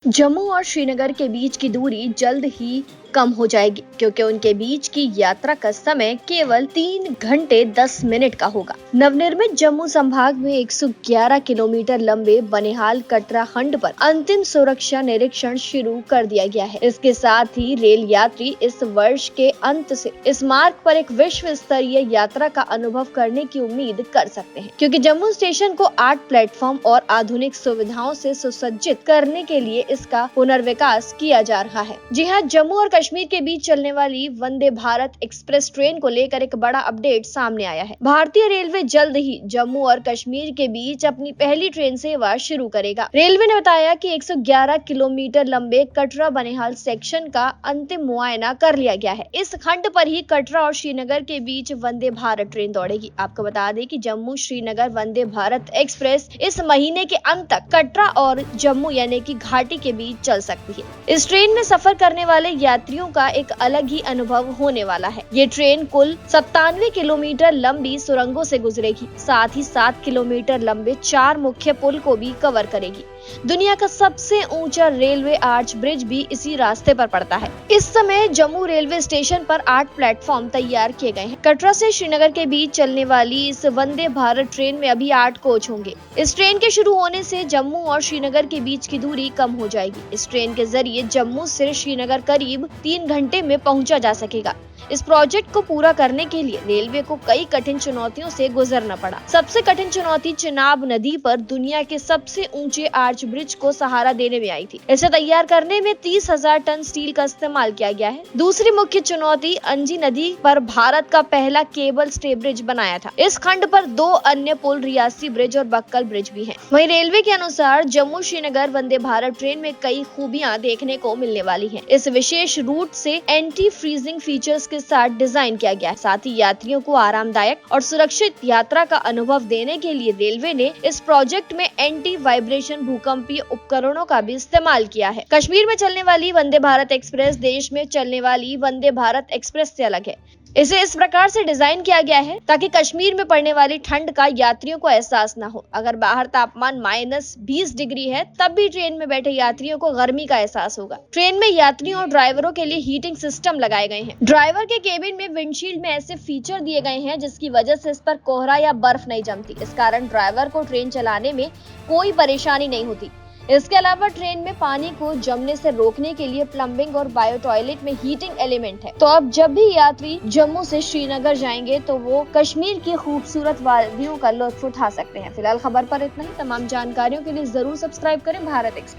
जम्मू और श्रीनगर के बीच की दूरी जल्द ही कम हो जाएगी क्योंकि उनके बीच की यात्रा का समय केवल 3 घंटे 10 मिनट का होगा। नवनिर्मित जम्मू संभाग में 111 किलोमीटर लंबे बनिहाल कटरा खंड पर अंतिम सुरक्षा निरीक्षण शुरू कर दिया गया है। इसके साथ ही रेल यात्री इस वर्ष के अंत से इस मार्ग पर एक विश्व स्तरीय यात्रा का अनुभव करने की उम्मीद कर सकते हैं, क्योंकि जम्मू स्टेशन को 8 प्लेटफॉर्म और आधुनिक सुविधाओं से सुसज्जित करने के लिए इसका पुनर्विकास किया जा रहा है। जी हाँ, जम्मू और कश्मीर के बीच चलने वाली वंदे भारत एक्सप्रेस ट्रेन को लेकर एक बड़ा अपडेट सामने आया है। भारतीय रेलवे जल्द ही जम्मू और कश्मीर के बीच अपनी पहली ट्रेन सेवा शुरू करेगा। रेलवे ने बताया कि 111 किलोमीटर लंबे कटरा बनिहाल सेक्शन का अंतिम मुआयना कर लिया गया है। इस खंड पर ही कटरा और श्रीनगर के बीच वंदे भारत ट्रेन दौड़ेगी। आपको बता दें कि जम्मू श्रीनगर वंदे भारत एक्सप्रेस इस महीने के अंत तक कटरा और जम्मू यानी कि घाटी के बीच चल सकती है। इस ट्रेन में सफर करने वाले यात्रियों का एक अलग ही अनुभव होने वाला है। ये ट्रेन कुल 97 किलोमीटर लंबी सुरंगों से गुजरेगी, साथ ही 7 किलोमीटर लंबे 4 मुख्य पुल को भी कवर करेगी। दुनिया का सबसे ऊंचा रेलवे आर्च ब्रिज भी इसी रास्ते पर पड़ता है। इस समय जम्मू रेलवे स्टेशन पर 8 प्लेटफॉर्म तैयार किए गए हैं। कटरा से श्रीनगर के बीच चलने वाली इस वंदे भारत ट्रेन में अभी 8 कोच होंगे। इस ट्रेन के शुरू होने से जम्मू और श्रीनगर के बीच की दूरी कम हो जाएगी। इस ट्रेन के जरिए जम्मू से श्रीनगर करीब 3 घंटे में पहुंचा जा सकेगा। इस प्रोजेक्ट को पूरा करने के लिए रेलवे को कई कठिन चुनौतियों से गुजरना पड़ा। सबसे कठिन चुनौती चिनाब नदी पर दुनिया के सबसे ऊंचे आर्च ब्रिज को सहारा देने में आई थी। इसे तैयार करने में 30,000 टन स्टील का इस्तेमाल किया गया है। दूसरी मुख्य चुनौती अंजी नदी पर भारत का पहला केबल स्टे ब्रिज बनाया था। इस खंड पर 2 अन्य पुल रियासी ब्रिज और बक्कल ब्रिज भी हैं। वहीं रेलवे के अनुसार जम्मू श्रीनगर वंदे भारत ट्रेन में कई खूबियां देखने को मिलने वाली है। इस विशेष रूट से एंटी फ्रीजिंग फीचर्स के साथ डिजाइन किया गया है। साथ ही यात्रियों को आरामदायक और सुरक्षित यात्रा का अनुभव देने के लिए रेलवे ने इस प्रोजेक्ट में एंटी वाइब्रेशन भूकंपीय उपकरणों का भी इस्तेमाल किया है। कश्मीर में चलने वाली वंदे भारत एक्सप्रेस देश में चलने वाली वंदे भारत एक्सप्रेस से अलग है। इसे इस प्रकार से डिजाइन किया गया है ताकि कश्मीर में पड़ने वाली ठंड का यात्रियों को एहसास न हो। अगर बाहर तापमान -20 डिग्री है तब भी ट्रेन में बैठे यात्रियों को गर्मी का एहसास होगा। ट्रेन में यात्रियों और ड्राइवरों के लिए हीटिंग सिस्टम लगाए गए हैं। ड्राइवर के केबिन में विंडशील्ड में ऐसे फीचर दिए गए हैं जिसकी वजह से इस पर कोहरा या बर्फ नहीं जमती। इस कारण ड्राइवर को ट्रेन चलाने में कोई परेशानी नहीं होती। इसके अलावा ट्रेन में पानी को जमने से रोकने के लिए प्लम्बिंग और बायो टॉयलेट में हीटिंग एलिमेंट है। तो अब जब भी यात्री जम्मू से श्रीनगर जाएंगे तो वो कश्मीर की खूबसूरत वादियों का लुत्फ उठा सकते हैं। फिलहाल खबर पर इतना ही। तमाम जानकारियों के लिए जरूर सब्सक्राइब करें भारत एक्सप्रेस।